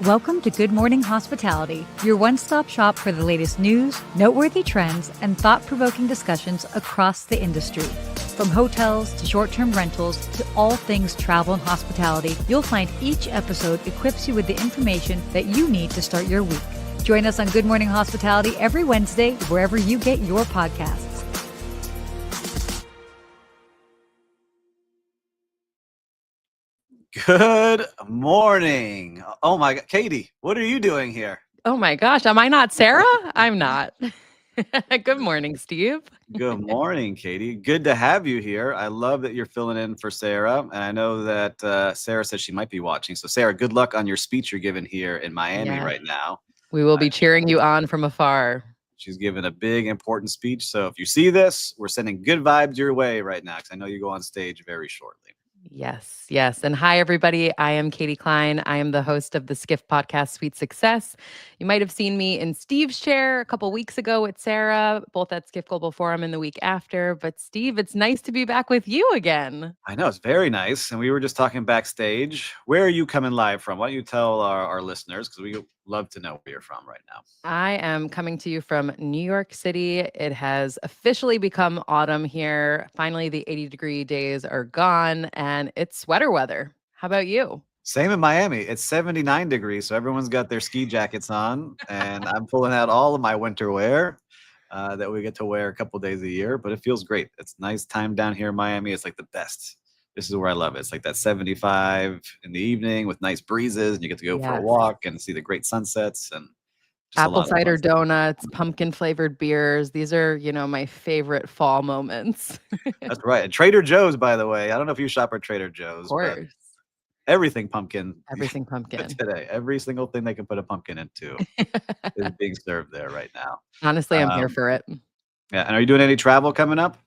Welcome to Good Morning Hospitality, your one-stop shop for the latest news, noteworthy trends, and thought-provoking discussions across the industry. From hotels to short-term rentals to all things travel and hospitality, you'll find each episode equips you with the information that you need to start your week. Join us on Good Morning Hospitality every Wednesday, wherever you get your podcasts. Good morning. Oh my God, Katie, what are you doing here? Oh my gosh, am I not Sarah? I'm not. Good morning, Steve. Good morning, Katie. Good to have you here. I love that you're filling in for Sarah. And I know that Sarah said she might be watching. So Sarah, good luck on your speech you're giving here in Miami right now. We will be cheering you on from afar. She's giving a big, important speech. So if you see this, we're sending good vibes your way right now, because I know you go on stage very shortly. Yes. And hi, everybody. I am Katie Cline. I am the host of the Skiff podcast, Sweet Success. You might have seen me in Steve's chair a couple weeks ago with Sarah, both at Skiff Global Forum and the week after. But Steve, it's nice to be back with you again. I know, it's very nice. And we were just talking backstage. Where are you coming live from? Why don't you tell our listeners, because we love to know where you're from right now. I am coming to you from New York City. It has officially become autumn here. Finally, the 80-degree days are gone and it's sweater weather. How about you? Same in Miami. It's 79 degrees, so everyone's got their ski jackets on, and I'm pulling out all of my winter wear that we get to wear a couple days a year, but it feels great. It's a nice time down here in Miami. It's like the best. This is where I love it. It's like that 75 in the evening with nice breezes, and you get to go for a walk and see the great sunsets and apple cider donuts, pumpkin flavored beers. These are, my favorite fall moments. That's right. And Trader Joe's, by the way. I don't know if you shop at Trader Joe's. Of course. Everything pumpkin. Everything pumpkin. Today. Every single thing they can put a pumpkin into is being served there right now. Honestly, I'm here for it. Yeah. And are you doing any travel coming up?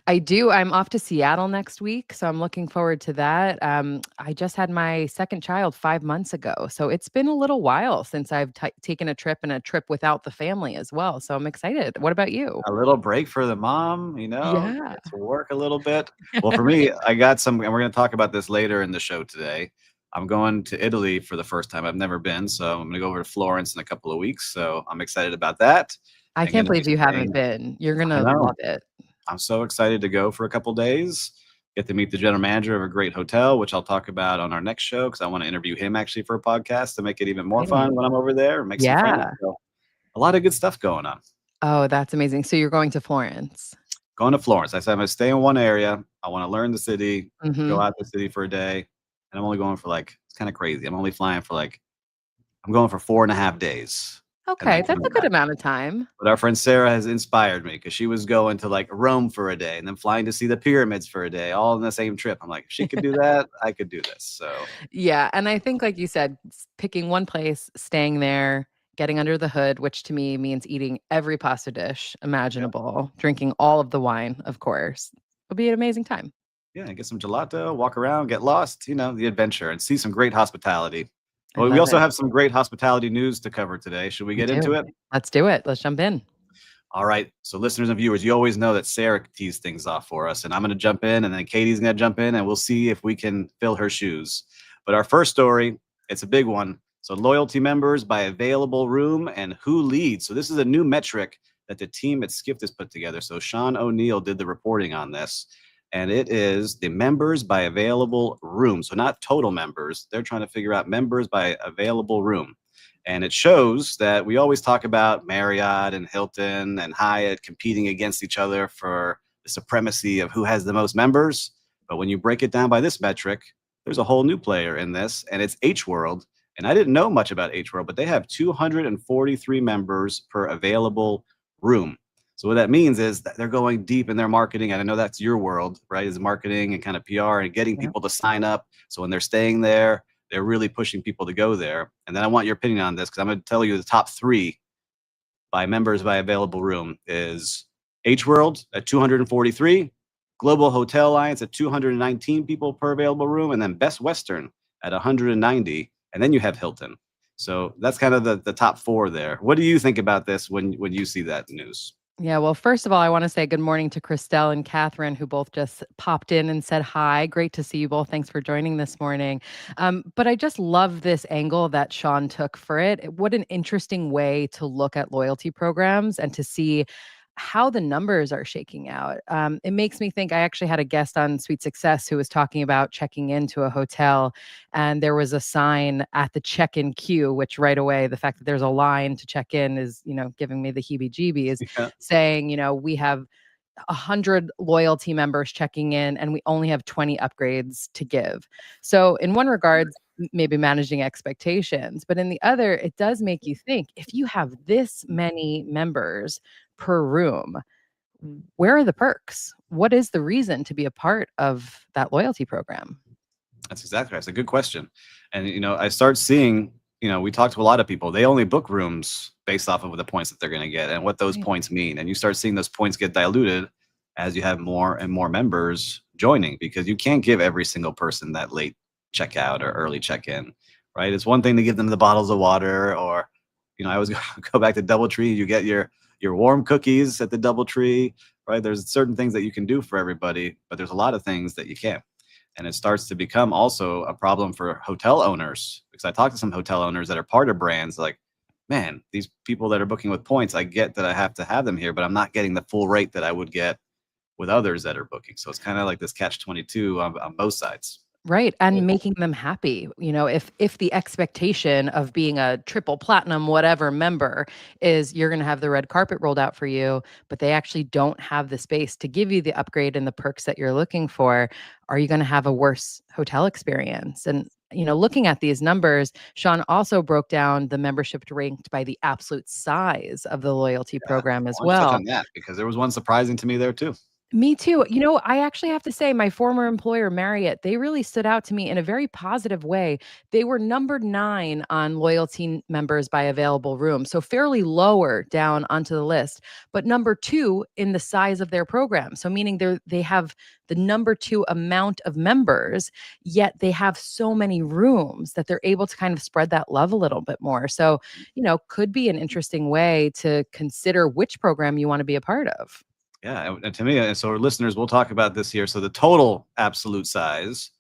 I do. I'm off to Seattle next week, so I'm looking forward to that. I just had my second child 5 months ago, so it's been a little while since I've taken a trip, and a trip without the family as well. So I'm excited. What about you? A little break for the mom, Yeah. to work a little bit. Well, for me, I got some, and we're going to talk about this later in the show today. I'm going to Italy for the first time. I've never been, so I'm going to go over to Florence in a couple of weeks. So I'm excited about that. I can't believe you haven't been. You're going to love it. I'm so excited to go for a couple days, get to meet the general manager of a great hotel, which I'll talk about on our next show, because I want to interview him actually for a podcast to make it even more fun when I'm over there. Make some friends. So, a lot of good stuff going on. Oh, that's amazing. So you're going to Florence? Going to Florence. I said I'm going to stay in one area. I want to learn the city, go out to the city for a day. And I'm only going for it's kind of crazy. I'm only flying for I'm going for 4.5 days. Okay, that's a good amount of time. But our friend Sarah has inspired me, because she was going to Rome for a day and then flying to see the pyramids for a day, all in the same trip. I'm like, if she could do that, I could do this. So yeah, and I think, like you said, picking one place, staying there, getting under the hood, which to me means eating every pasta dish imaginable, drinking all of the wine, of course, it'll be an amazing time. Yeah, and get some gelato, walk around, get lost, the adventure, and see some great hospitality. Well, we also have some great hospitality news to cover today. Should we get into it? Let's do it. Let's jump in. All right. So listeners and viewers, you always know that Sarah tees things off for us, and I'm going to jump in, and then Katie's going to jump in, and we'll see if we can fill her shoes. But our first story, it's a big one. So loyalty members by available room and who leads. So this is a new metric that the team at Skift has put together. So Sean O'Neill did the reporting on this. And it is the members by available room. So not total members. They're trying to figure out members by available room. And it shows that we always talk about Marriott and Hilton and Hyatt competing against each other for the supremacy of who has the most members. But when you break it down by this metric, there's a whole new player in this, and it's H World. And I didn't know much about H World, but they have 243 members per available room. So what that means is that they're going deep in their marketing. And I know that's your world, right? Is marketing and kind of PR and getting people to sign up. So when they're staying there, they're really pushing people to go there. And then I want your opinion on this, because I'm going to tell you the top 3 by members by available room is H World at 243, Global Hotel Alliance at 219 people per available room, and then Best Western at 190. And then you have Hilton. So that's kind of the top 4 there. What do you think about this when you see that news? Yeah, well, first of all, I want to say good morning to Christelle and Catherine, who both just popped in and said hi. Great to see you both. Thanks for joining this morning. But I just love this angle that Sean took for it. What an interesting way to look at loyalty programs and to see how the numbers are shaking out. It makes me think I actually had a guest on Sweet Success who was talking about checking into a hotel, and there was a sign at the check-in queue, which right away, the fact that there's a line to check in is, giving me the heebie-jeebies, Yeah. saying, we have 100 loyalty members checking in and we only have 20 upgrades to give. So in one regard, maybe managing expectations, but in the other, it does make you think, if you have this many members per room, where are the perks? What is the reason to be a part of that loyalty program? That's exactly right. It's a good question. And, I start seeing, we talk to a lot of people. They only book rooms based off of the points that they're going to get and what those Right. points mean. And you start seeing those points get diluted as you have more and more members joining, because you can't give every single person that late checkout or early check-in, right? It's one thing to give them the bottles of water, or, I always go back to DoubleTree. You get your warm cookies at the DoubleTree, right? There's certain things that you can do for everybody, but there's a lot of things that you can't. And it starts to become also a problem for hotel owners, because I talk to some hotel owners that are part of brands like, man, these people that are booking with points, I get that I have to have them here, but I'm not getting the full rate that I would get with others that are booking. So it's kind of like this catch-22 on both sides. Right, and making them happy. If the expectation of being a triple platinum whatever member is you're going to have the red carpet rolled out for you, but they actually don't have the space to give you the upgrade and the perks that you're looking for, are you going to have a worse hotel experience? And looking at these numbers, Sean also broke down the membership ranked by the absolute size of the loyalty Yeah. program as Why don't you touch well. on that? Because there was one surprising to me there too. Me too. I actually have to say my former employer, Marriott, they really stood out to me in a very positive way. They were number 9 on loyalty members by available room, so fairly lower down onto the list, but number 2 in the size of their program. So meaning they have the number 2 amount of members, yet they have so many rooms that they're able to kind of spread that love a little bit more. So, could be an interesting way to consider which program you want to be a part of. Yeah, and to me, and so our listeners, we'll talk about this here. So the total absolute size,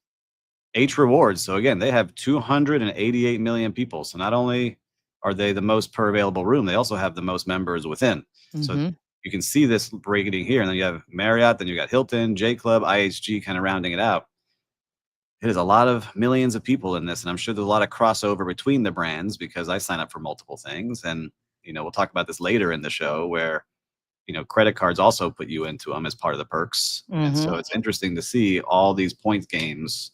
H Rewards. So again, they have 288 million people. So not only are they the most per available room, they also have the most members within. So Mhm. you can see this breaking here. And then you have Marriott, then you got Hilton, J Club, IHG kind of rounding it out. It is a lot of millions of people in this. And I'm sure there's a lot of crossover between the brands, because I sign up for multiple things. And, we'll talk about this later in the show, where credit cards also put you into them as part of the perks. And so Mhm. it's interesting to see all these points games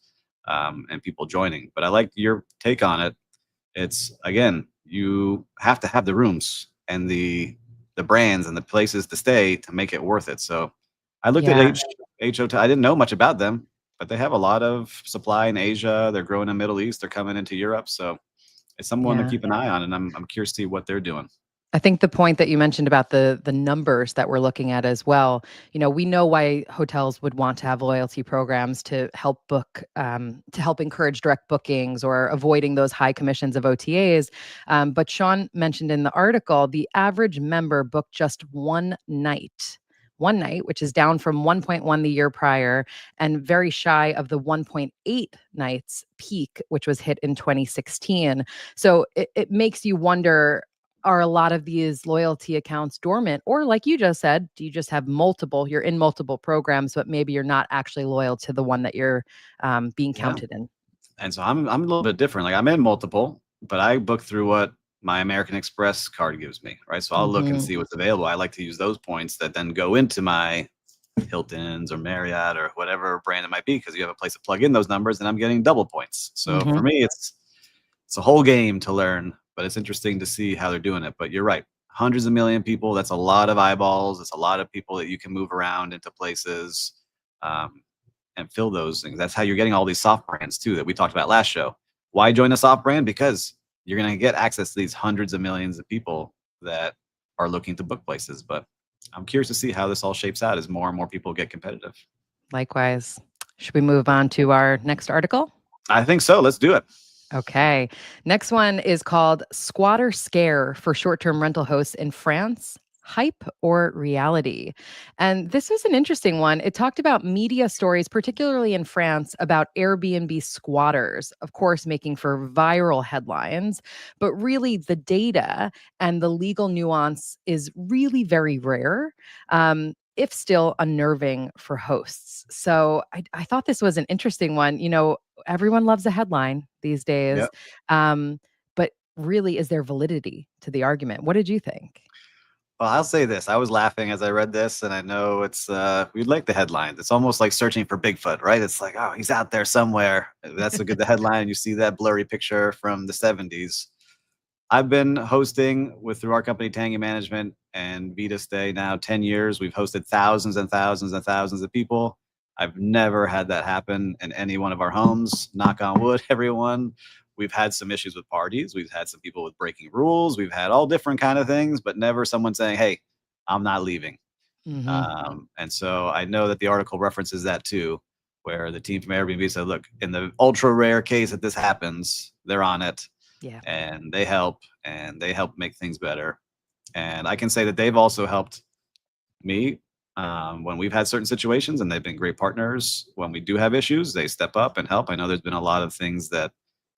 and people joining. But I like your take on it. It's, again, you have to have the rooms and the brands and the places to stay to make it worth it. So I looked at Yeah. H Hotel. I didn't know much about them, but they have a lot of supply in Asia. They're growing in the Middle East. They're coming into Europe. So it's someone to Yeah. keep an eye on. And I'm curious to see what they're doing. I think the point that you mentioned about the numbers that we're looking at as well, we know why hotels would want to have loyalty programs to help to help encourage direct bookings or avoiding those high commissions of OTAs. But Sean mentioned in the article, the average member booked just one night, which is down from 1.1 the year prior and very shy of the 1.8 nights peak, which was hit in 2016. So it makes you wonder, are a lot of these loyalty accounts dormant? Or like you just said, do you just have you're in multiple programs, but maybe you're not actually loyal to the one that you're being Yeah. counted in? And so I'm a little bit different. Like, I'm in multiple, but I book through what my American Express card gives me, right? So I'll look and Mhm. see what's available. I like to use those points that then go into my Hilton's or Marriott or whatever brand it might be, because you have a place to plug in those numbers, and I'm getting double points. So for Mhm. me, it's a whole game to learn, but it's interesting to see how they're doing it. But you're right, hundreds of million people. That's a lot of eyeballs. It's a lot of people that you can move around into places. Um, and fill those things. That's how you're getting all these soft brands too that we talked about last show. Why join a soft brand? Because you're going to get access to these hundreds of millions of people that are looking to book places. But I'm curious to see how this all shapes out as more and more people get competitive. Likewise. Should we move on to our next article? I think so. Let's do it. Okay. Next one is called Squatter Scare for Short-Term Rental Hosts in France. hype or reality? And this was an interesting one. It talked about media stories, particularly in France, about Airbnb squatters, of course, making for viral headlines. But really, the data and the legal nuance is really very rare. If still unnerving for hosts. So I thought this was an interesting one. Everyone loves a headline these days. But really, is there validity to the argument? What did you think? Well, I'll say this. I was laughing as I read this, and I know it's we'd like the headlines. It's almost like searching for Bigfoot, right? It's like, oh, he's out there somewhere. That's the headline. You see that blurry picture from the 70s. I've been hosting through our company Tangy Management and Vita Stay now 10 years. We've hosted thousands and thousands and thousands of people. I've never had that happen in any one of our homes. Knock on wood, everyone. We've had some issues with parties. We've had some people with breaking rules. We've had all different kind of things, but never someone saying, "Hey, I'm not leaving." Hmm. And so I know that the article references that too, where the team from Airbnb said, "Look, in the ultra rare case that this happens, they're on it Yeah. and they help make things better." And I can say that they've also helped me when we've had certain situations, and they've been great partners. When we do have issues, they step up and help. I know there's been a lot of things that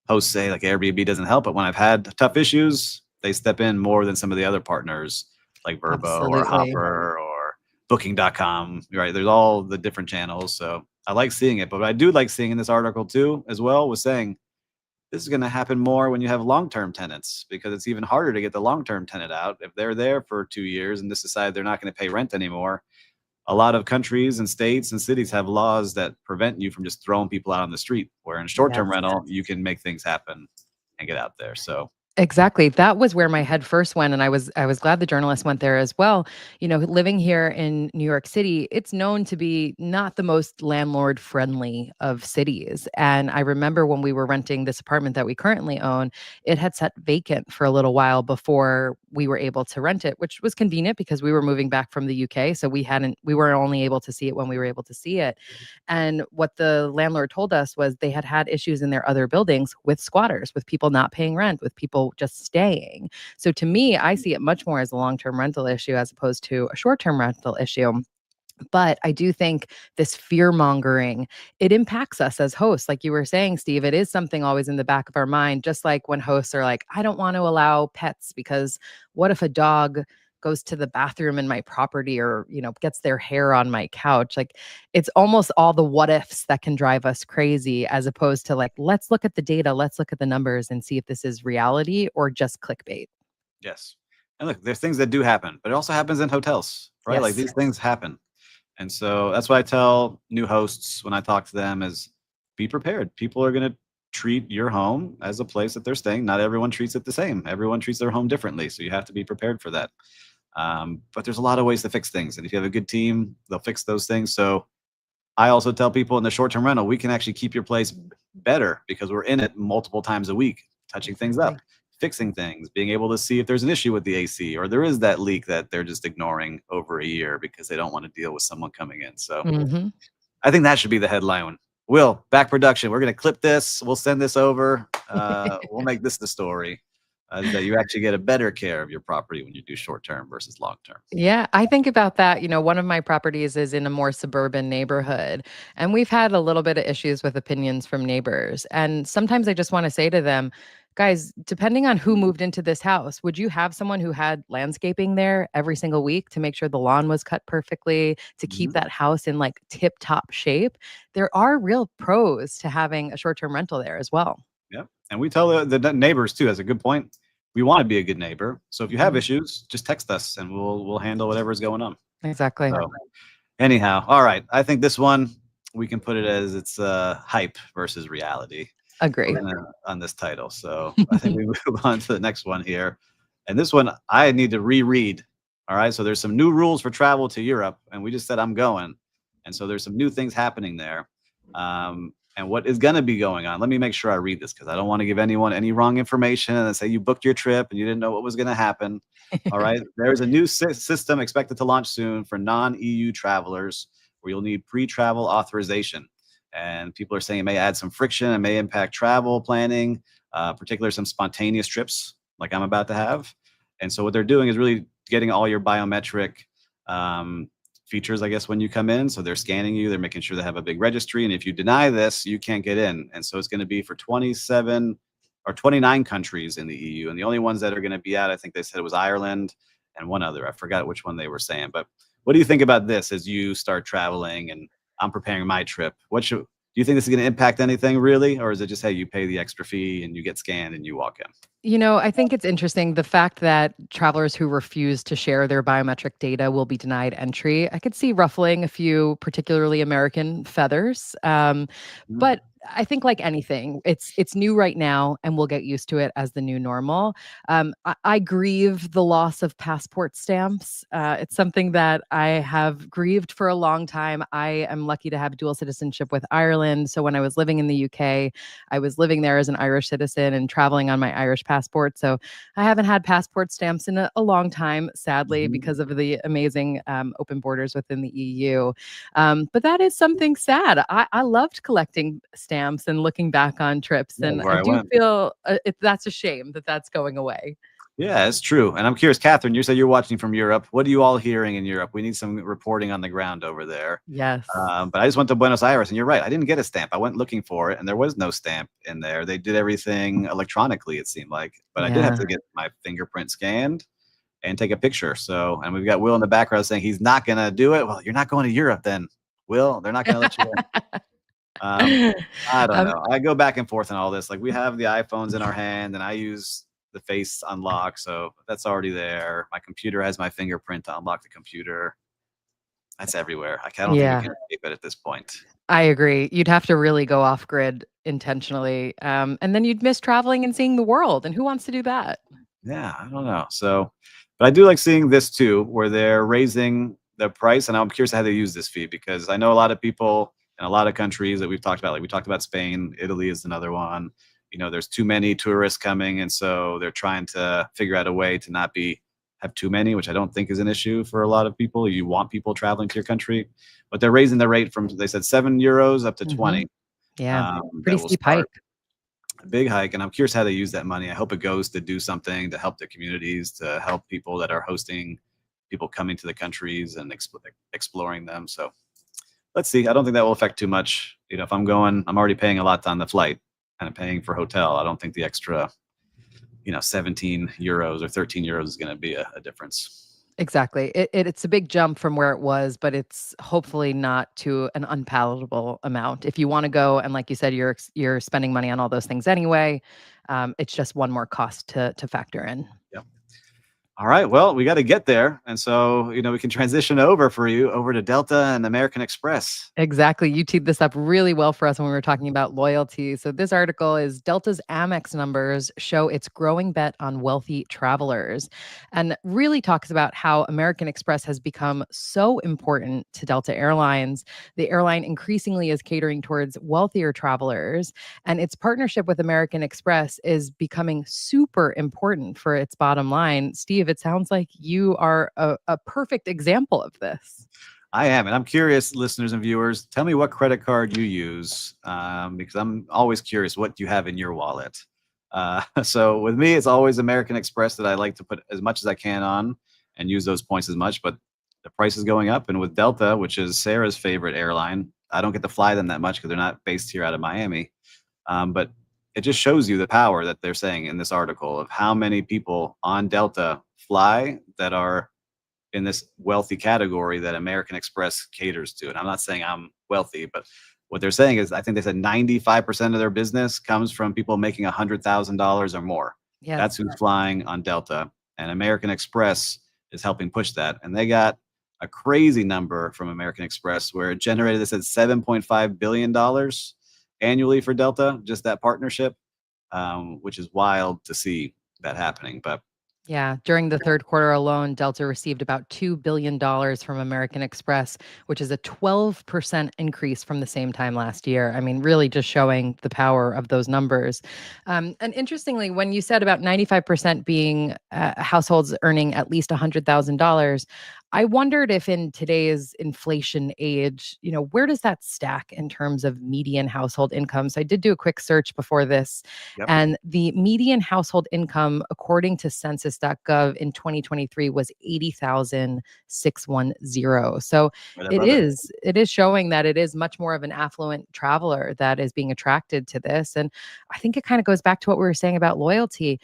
hosts say like Airbnb doesn't help, but when I've had tough issues, they step in more than some of the other partners like Verbo or Absolutely. Hopper or Booking.com. Right? There's all the different channels. So I like seeing it, but what I do like seeing in this article too, as well, was saying this is going to happen more when you have long-term tenants, because it's even harder to get the long-term tenant out. If they're there for 2 years and just decide they're not going to pay rent anymore, a lot of countries and states and cities have laws that prevent you from just throwing people out on the street, where in short-term Yes. rental, you can make things happen and get out there. So Exactly. That was where my head first went, and I was glad the journalist went there as well. Living here in New York City, it's known to be not the most landlord friendly of cities. And I remember when we were renting this apartment that we currently own, it had sat vacant for a little while before we were able to rent it, which was convenient because we were moving back from the UK, so we were only able to see it when we were able to see it. And what the landlord told us was they had had issues in their other buildings with squatters, with people not paying rent, with people just staying. So to me, I see it much more as a long-term rental issue as opposed to a short-term rental issue. But I do think this fear mongering, it impacts us as hosts. Like you were saying, Steve, it is something always in the back of our mind, just like when hosts are like, I don't want to allow pets because what if a dog goes to the bathroom in my property or, gets their hair on my couch? Like it's almost all the what ifs that can drive us crazy, as opposed to like, let's look at the data, let's look at the numbers and see if this is reality or just clickbait. yes. And look, there's things that do happen, but it also happens in hotels, right? Like Yes. these things happen. And so that's what I tell new hosts when I talk to them is be prepared. People are going to treat your home as a place that they're staying. Not everyone treats it the same. Everyone treats their home differently. So you have to be prepared for that. But there's a lot of ways to fix things. And if you have a good team, they'll fix those things. So I also tell people in the short-term rental, we can actually keep your place better because we're in it multiple times a week, touching things Exactly. up, fixing things, being able to see if there's an issue with the AC or there is that leak that they're just ignoring over a year because they don't want to deal with someone coming in. So Hmm. I think that should be the headline. Will, back production. We're going to clip this. We'll send this over. We'll make this the story, that you actually get a better care of your property when you do short-term versus long-term. Yeah, I think about that. One of my properties is in a more suburban neighborhood, and we've had a little bit of issues with opinions from neighbors. And sometimes I just want to say to them, guys, depending on who moved into this house, would you have someone who had landscaping there every single week to make sure the lawn was cut perfectly, to keep Mhm. that house in like tip top shape? There are real pros to having a short term rental there as well. Yep. And we tell the neighbors too. That's a good point. We want to be a good neighbor. So if you have Mhm. issues, just text us and we'll handle whatever's going on. Exactly. So anyhow, all right. I think this one we can put it as it's hype versus reality. Agree. We're gonna on this title. So I think we move on to the next one here. And this one I need to reread. All right. So there's some new rules for travel to Europe, and we just said I'm going. And so there's some new things happening there. And what is gonna be going on. Let me make sure I read this because I don't want to give anyone any wrong information and then say you booked your trip and you didn't know what was gonna happen. All right. There's a new system expected to launch soon for non-EU travelers where you'll need pre-travel authorization. And people are saying it may add some friction and may impact travel planning, particularly some spontaneous trips like I'm about to have. And so what they're doing is really getting all your biometric features, I guess, when you come in. So they're scanning you, they're making sure they have a big registry. And if you deny this, you can't get in. And so it's going to be for 27 or 29 countries in the EU. And the only ones that are going to be out, I think they said it was Ireland and one other. I forgot which one they were saying. But what do you think about this as you start traveling and I'm preparing my trip? Do you think this is going to impact anything really? Or is it just, hey, you pay the extra fee and you get scanned and you walk in? I think it's interesting the fact that travelers who refuse to share their biometric data will be denied entry. I could see ruffling a few particularly American feathers. But I think like anything, it's new right now, and we'll get used to it as the new normal. I grieve the loss of passport stamps. It's something that I have grieved for a long time. I am lucky to have dual citizenship with Ireland. So when I was living in the UK, I was living there as an Irish citizen and traveling on my Irish passport. So I haven't had passport stamps in a long time, sadly, because of the amazing open borders within the EU. But that is something sad. I loved collecting stamps and looking back on trips. And I do feel that's a shame that that's going away. Yeah, it's true. And I'm curious, Catherine, you said you're watching from Europe. What are you all hearing in Europe? We need some reporting on the ground over there. Yes. But I just went to Buenos Aires, and you're right. I didn't get a stamp. I went looking for it, and there was no stamp in there. They did everything electronically, it seemed like. But I did have to get my fingerprint scanned and take a picture. So, and we've got Will in the background saying he's not going to do it. Well, you're not going to Europe then, Will. They're not going to let you in. I don't know. I go back and forth on all this. Like we have the iPhones in our hand and I use the face unlock. So that's already there. My computer has my fingerprint to unlock the computer. That's everywhere. I don't think we can escape it at this point. I agree. You'd have to really go off grid intentionally. And then you'd miss traveling and seeing the world. And who wants to do that? Yeah, I don't know. So, but I do like seeing this too, where they're raising the price. And I'm curious how they use this fee because I know a lot of people in a lot of countries that we've talked about, like we talked about Spain, Italy is another one. There's too many tourists coming. And so they're trying to figure out a way to not have too many, which I don't think is an issue for a lot of people. You want people traveling to your country, but they're raising the rate from, they said €7 up to 20. Yeah, pretty steep hike. A big hike. And I'm curious how they use that money. I hope it goes to do something to help the communities, to help people that are hosting people coming to the countries and exploring them. So let's see. I don't think that will affect too much. If I'm going, I'm already paying a lot on the flight and I'm paying for hotel. I don't think the extra, €17 or €13 is going to be a difference. Exactly. It's a big jump from where it was, but it's hopefully not to an unpalatable amount. If you want to go, and like you said, you're spending money on all those things anyway, it's just one more cost to factor in. Yep. All right. Well, we got to get there. And so, we can transition over to Delta and American Express. Exactly. You teed this up really well for us when we were talking about loyalty. So this article is Delta's Amex numbers show its growing bet on wealthy travelers, and really talks about how American Express has become so important to Delta Airlines. The airline increasingly is catering towards wealthier travelers, and its partnership with American Express is becoming super important for its bottom line. Steve, it sounds like you are a perfect example of this. I am. And I'm curious, listeners and viewers, tell me what credit card you use because I'm always curious what you have in your wallet. So with me, it's always American Express that I like to put as much as I can on and use those points as much. But the price is going up. And with Delta, which is Sarah's favorite airline, I don't get to fly them that much because they're not based here out of Miami. But it just shows you the power that they're saying in this article of how many people on Delta fly that are in this wealthy category that American Express caters to. And I'm not saying I'm wealthy, but what they're saying is I think they said 95% of their business comes from people making $100,000 or more. Yeah, that's who's flying on Delta. And American Express is helping push that. And they got a crazy number from American Express where it generated, this at $7.5 billion annually for Delta, just that partnership, which is wild to see that happening. But yeah, during the third quarter alone, Delta received about $2 billion from American Express, which is a 12% increase from the same time last year. I mean, really just showing the power of those numbers. And interestingly, when you said about 95% being households earning at least $100,000, I wondered if in today's inflation age, where does that stack in terms of median household income? So I did do a quick search before this, Yep. and the median household income, according to census.gov in 2023, was 80,610. So Right it above it. is showing that it is much more of an affluent traveler that is being attracted to this. And I think it kind of goes back to what we were saying about loyalty.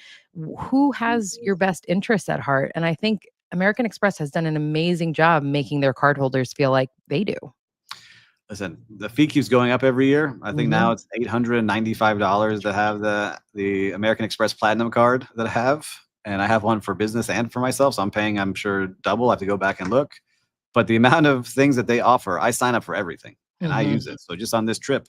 Who has your best interests at heart? And I think American Express has done an amazing job making their cardholders feel like they do. Listen, the fee keeps going up every year. I think now Mhm. it's $895 to have the American Express Platinum card that I have, and I have one for business and for myself, so I'm paying, I'm sure, double. I have to go back and look. But the amount of things that they offer, I sign up for everything, and I Mhm. use it. So just on this trip,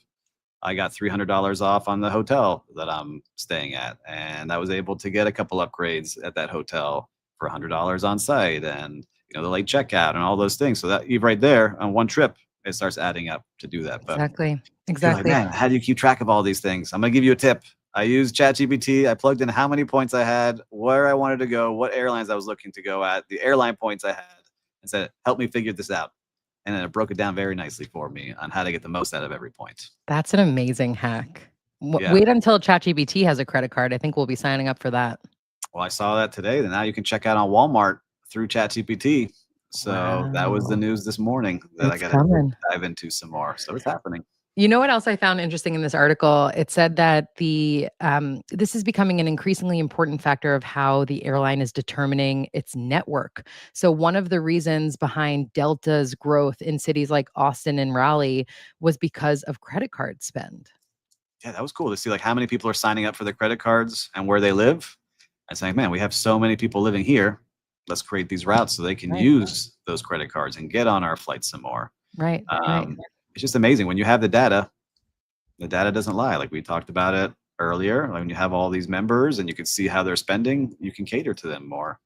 I got $300 off on the hotel that I'm staying at, and I was able to get a couple upgrades at that hotel for $100 on site, and the late checkout and all those things. So that you right there on one trip, it starts adding up to do that. But Exactly. you're like, Exactly. man, how do you keep track of all these things? I'm gonna give you a tip. I used ChatGPT. I plugged in how many points I had, where I wanted to go, what airlines I was looking to go at, the airline points I had, and said, help me figure this out. And then it broke it down very nicely for me on how to get the most out of every point. That's an amazing hack. Yeah. Wait until ChatGPT has a credit card. I think we'll be signing up for that. Well, I saw that today. That now you can check out on Walmart through ChatGPT. So that was the Wow. news this morning that I It's got to coming. dive into some more. So it's happening. You know what else I found interesting in this article? It said that this is becoming an increasingly important factor of how the airline is determining its network. So one of the reasons behind Delta's growth in cities like Austin and Raleigh was because of credit card spend. Yeah, that was cool to see like how many people are signing up for their credit cards and where they live. And saying, man, we have so many people living here. Let's create these routes so they can Right, use those credit cards and get on our flights some more. right, right. It's just amazing when you have the data doesn't lie. Like we talked about it earlier. Like when you have all these members and you can see how they're spending, you can cater to them more.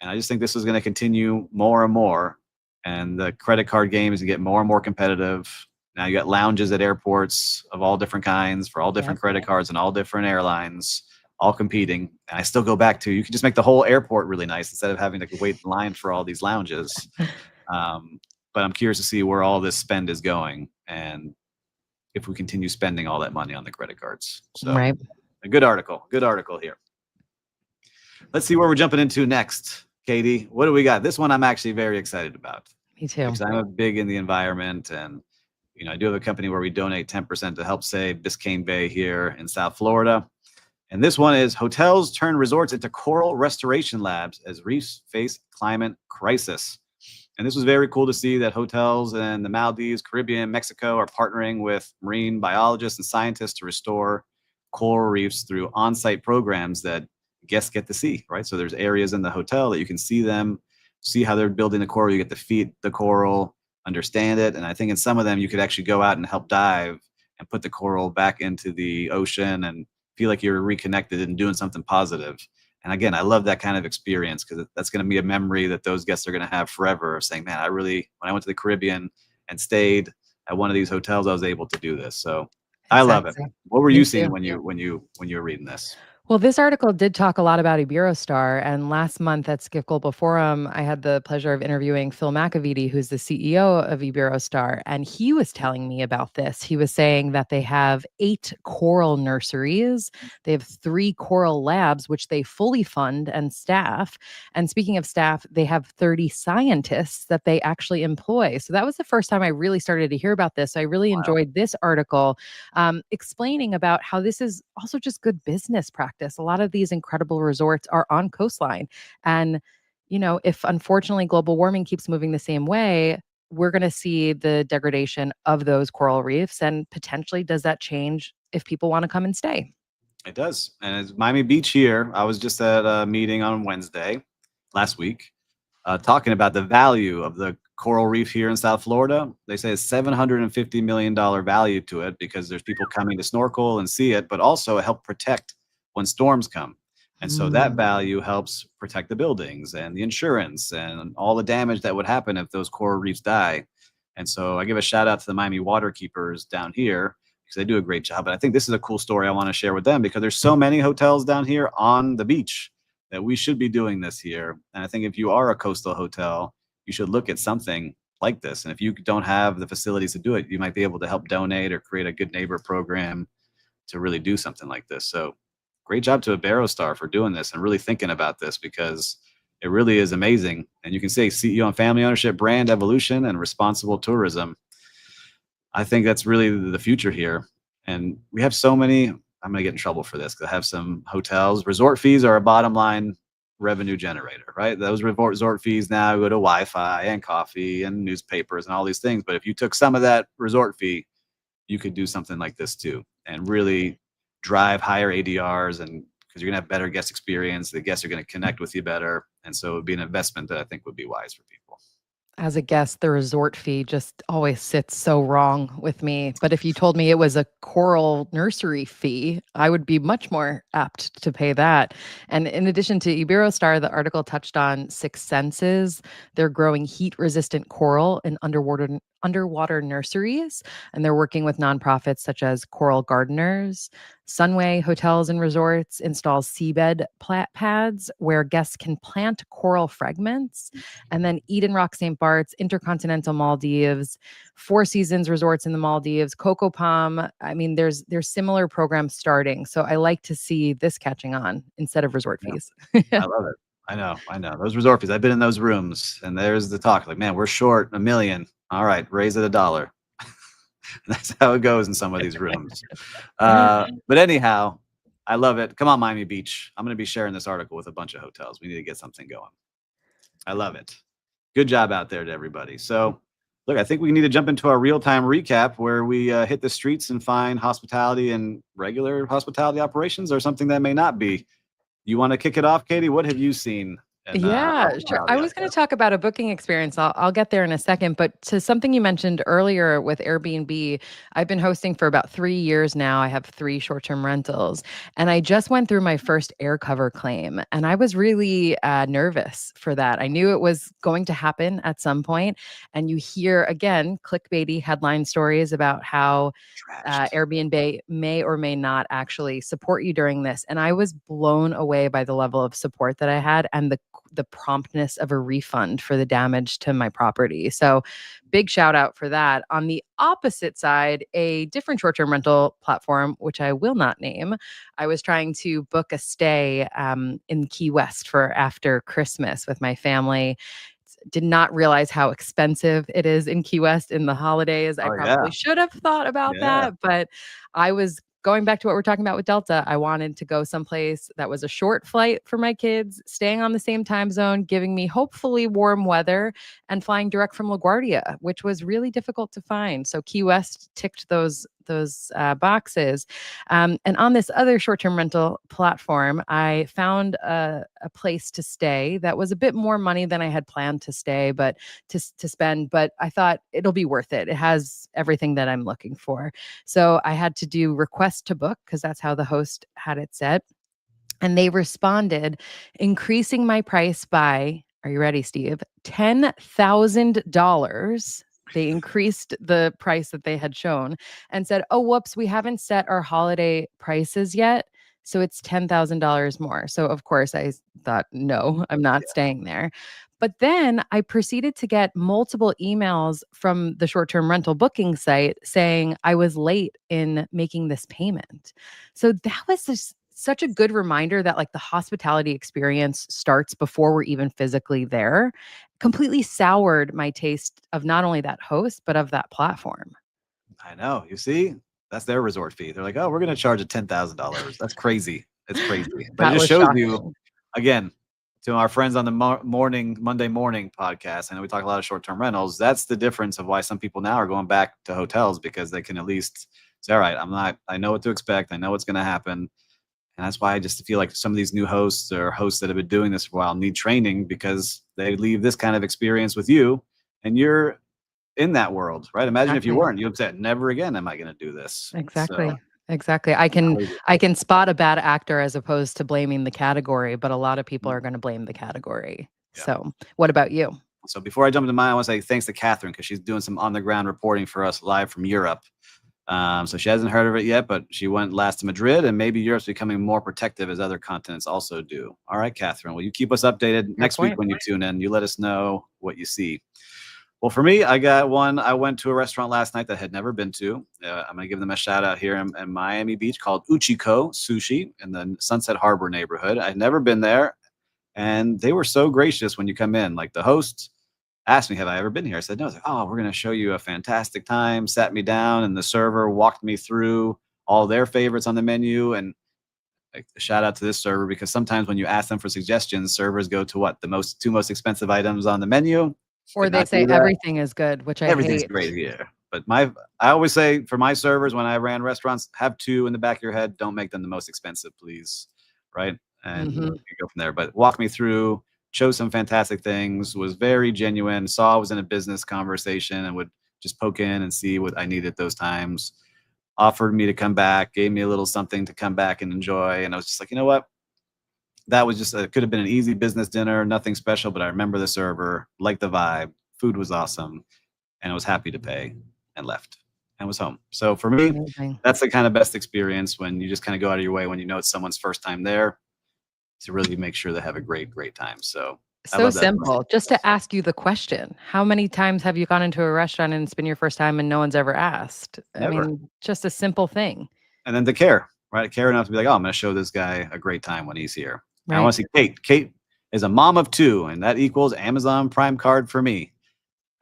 And I just think this is going to continue more and more. And the credit card game is going to get more and more competitive. Now you got lounges at airports of all different kinds for all different Yep. credit cards and all different airlines, all competing. And I still go back to you can just make the whole airport really nice instead of having to wait in line for all these lounges. Um, but I'm curious to see where all this spend is going and if we continue spending all that money on the credit cards. So Right. a good article here. Let's see where we're jumping into next. Katie, what do we got? This one I'm actually very excited about Me too. because I'm a big in the environment and I do have a company where we donate 10% to help save Biscayne Bay here in South Florida. And this one is hotels turn resorts into coral restoration labs as reefs face climate crisis. And this was very cool to see that hotels in the Maldives, Caribbean, Mexico are partnering with marine biologists and scientists to restore coral reefs through on-site programs that guests get to see, right? So there's areas in the hotel that you can see them, see how they're building the coral. You get to feed the coral, understand it. And I think in some of them, you could actually go out and help dive and put the coral back into the ocean and feel like you're reconnected and doing something positive. And again, I love that kind of experience because that's going to be a memory that those guests are going to have forever of saying, man, when I went to the Caribbean and stayed at one of these hotels, I was able to do this. So I love it. Exactly. What were Me you seeing too. when you were reading this? Well, this article did talk a lot about Iberostar. And last month at Skiff Global Forum, I had the pleasure of interviewing Phil McAvity, who's the CEO of Iberostar. And he was telling me about this. He was saying that they have 8 coral nurseries, they have 3 coral labs, which they fully fund and staff. And speaking of staff, they have 30 scientists that they actually employ. So that was the first time I really started to hear about this. So I really Wow. enjoyed this article explaining about how this is also just good business practice. A lot of these incredible resorts are on coastline. And, if unfortunately global warming keeps moving the same way, we're going to see the degradation of those coral reefs. And potentially, does that change if people want to come and stay? It does. And it's Miami Beach here. I was just at a meeting on Wednesday last week talking about the value of the coral reef here in South Florida. They say it's $750 million value to it because there's people coming to snorkel and see it, but also help protect when storms come. And so that Mm, value helps protect the buildings and the insurance and all the damage that would happen if those coral reefs die. And so I give a shout out to the Miami Waterkeepers down here because they do a great job. But I think this is a cool story I want to share with them because there's so many hotels down here on the beach that we should be doing this here. And I think if you are a coastal hotel, you should look at something like this. And if you don't have the facilities to do it, you might be able to help donate or create a good neighbor program to really do something like this. So great job to Iberostar for doing this and really thinking about this, because it really is amazing. And you can say CEO and family ownership, brand evolution, and responsible tourism. I think that's really the future here. And we have so many, I'm going to get in trouble for this because I have some hotels. Resort fees are a bottom line revenue generator, right? Those resort fees now go to Wi-Fi and coffee and newspapers and all these things. But if you took some of that resort fee, you could do something like this too, and really drive higher ADRs, and because you're gonna have better guest experience, the guests are gonna connect with you better, and so it would be an investment that I think would be wise for people. As a guest, the resort fee just always sits so wrong with me. But if you told me it was a coral nursery fee, I would be much more apt to pay that. And in addition to Iberostar, the article touched on Six Senses. They're growing heat-resistant coral in underwater nurseries, and they're working with nonprofits such as Coral Gardeners. Sunway Hotels and Resorts installs seabed pads where guests can plant coral fragments. And then Eden Rock St. Bart's, Intercontinental Maldives, Four Seasons Resorts in the Maldives, Coco Palm. I mean, there's similar programs starting. So I like to see this catching on instead of resort fees. I love it. I know. Those resort fees, I've been in those rooms, and there's the talk like, man, we're short $1 million. All right, raise it $1. That's how it goes in some of these rooms. But anyhow, I love it. Come on, Miami Beach. I'm going to be sharing this article with a bunch of hotels. We need to get something going. I love it. Good job out there to everybody. So, look, I think we need to jump into our real-time recap where we hit the streets and find hospitality and regular hospitality operations, or something that may not be. You want to kick it off, Katie? What have you seen? Yeah, sure. I was going to talk about a booking experience. I'll get there in a second. But to something you mentioned earlier with Airbnb, I've been hosting for about 3 years now. I have 3 short-term rentals, and I just went through my first air cover claim, and I was really nervous for that. I knew it was going to happen at some point, and you hear, again, clickbaity headline stories about how Airbnb may or may not actually support you during this. And I was blown away by the level of support that I had, and the promptness of a refund for the damage to my property. So big shout out for that. On the opposite side, a different short-term rental platform, which I will not name, I was trying to book a stay in Key West for after Christmas with my family. Did not realize how expensive it is in Key West in the holidays. I probably should have thought about that, but I was going back to what we're talking about with Delta. I wanted to go someplace that was a short flight for my kids, staying on the same time zone, giving me hopefully warm weather, and flying direct from LaGuardia, which was really difficult to find. So Key West ticked those boxes. And on this other short-term rental platform, I found a place to stay that was a bit more money than I had planned to stay, but to spend. But I thought it'll be worth it. It has everything that I'm looking for. So I had to do request to book because that's how the host had it set. And they responded, increasing my price by, are you ready, Steve? $10,000. They increased the price that they had shown and said, oh, whoops, we haven't set our holiday prices yet. So it's $10,000 more. So, of course, I thought, no, I'm not staying there. But then I proceeded to get multiple emails from the short-term rental booking site saying I was late in making this payment. So that was just such a good reminder that like the hospitality experience starts before we're even physically there. Completely soured my taste of not only that host, but of that platform. I know. You see, that's their resort fee. They're like, oh, we're going to charge a $10,000. That's crazy. It's crazy. But it just shows you, again, to our friends on the Monday morning podcast, I know we talk a lot of short-term rentals. That's the difference of why some people now are going back to hotels, because they can at least say, all right, I know what to expect. I know what's going to happen. And that's why I just feel like some of these new hosts or hosts that have been doing this for a while need training, because they leave this kind of experience with you and you're in that world, right? Imagine if you weren't, you'd say, never again am I going to do this. Exactly. So, exactly. I can spot a bad actor as opposed to blaming the category, but a lot of people are going to blame the category. Yeah. So what about you? So before I jump into mine, I want to say thanks to Catherine, because she's doing some on the ground reporting for us live from Europe. So she hasn't heard of it yet, but she went last to Madrid, and maybe Europe's becoming more protective as other continents also do. All right, Catherine, will you keep us updated next week when you tune in? You let us know what you see. Well, for me, I got one. I went to a restaurant last night that I had never been to. I'm going to give them a shout out here in Miami Beach called Uchiko Sushi in the Sunset Harbor neighborhood. I'd never been there, and they were so gracious when you come in. Like the host asked me, have I ever been here? I said, no. I was like, oh, we're going to show you a fantastic time. Sat me down, and the server walked me through all their favorites on the menu. And like, shout out to this server, because sometimes when you ask them for suggestions, servers go to what? The two most expensive items on the menu. Or they say everything is good, which I Everything's hate. great here. But I always say for my servers, when I ran restaurants, have two in the back of your head. Don't make them the most expensive, please. Right? And you go from there. But walk me through, chose some fantastic things, was very genuine, saw I was in a business conversation and would just poke in and see what I needed at those times. Offered me to come back, gave me a little something to come back and enjoy. And I was just like, you know what? That was just, it could have been an easy business dinner, nothing special, but I remember the server, liked the vibe, food was awesome, and I was happy to pay, and left and was home. So for me, that's the kind of best experience, when you just kind of go out of your way when you know it's someone's first time there, to really make sure they have a great time. So simple. Just to ask you the question, how many times have you gone into a restaurant and it's been your first time and no one's ever asked? Never. I mean, just a simple thing. And then to care, right? Care enough to be like, oh, I'm going to show this guy a great time when he's here. Right. I want to see Kate. Kate is a mom of two, and that equals Amazon Prime card for me.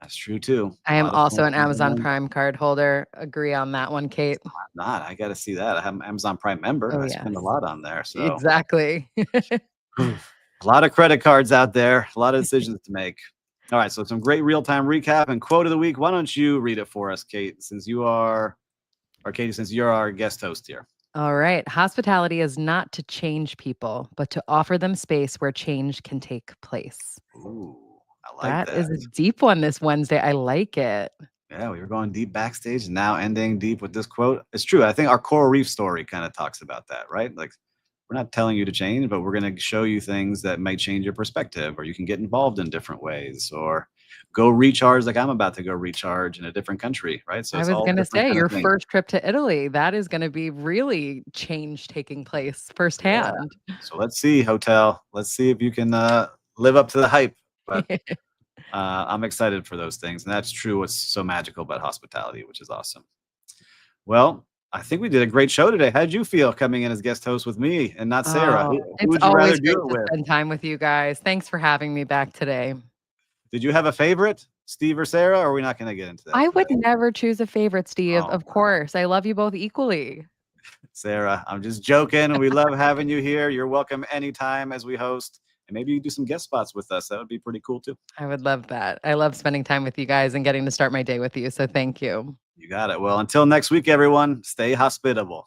That's true too. I am also an Amazon Prime card holder. Agree on that one, Kate. I'm not. I got to see that. I have an Amazon Prime member. I spend a lot on there. So exactly. A lot of credit cards out there. A lot of decisions to make. All right. So some great real-time recap and quote of the week. Why don't you read it for us, Kate, since you're our guest host here. All right. Hospitality is not to change people, but to offer them space where change can take place. Ooh, I like that. That is a deep one this Wednesday. I like it. Yeah, we were going deep backstage, and now ending deep with this quote. It's true. I think our Coral Reef story kind of talks about that, right? Like, we're not telling you to change, but we're going to show you things that might change your perspective, or you can get involved in different ways, or go recharge like I'm about to go recharge in a different country, right? So I was going to say, your first trip to Italy, that is going to be really change taking place firsthand. Yeah. So let's see, hotel. Let's see if you can live up to the hype. But I'm excited for those things. And that's true. What's so magical about hospitality, which is awesome. Well, I think we did a great show today. How did you feel coming in as guest host with me and not Sarah? Who would you rather do it with? Spend time with you guys. Thanks for having me back today. Did you have a favorite, Steve or Sarah, or are we not going to get into that? I would never choose a favorite, Steve. Of course. I love you both equally. Sarah, I'm just joking. We love having you here. You're welcome anytime as we host. And maybe you do some guest spots with us. That would be pretty cool too. I would love that. I love spending time with you guys and getting to start my day with you. So thank you. You got it. Well, until next week, everyone, stay hospitable.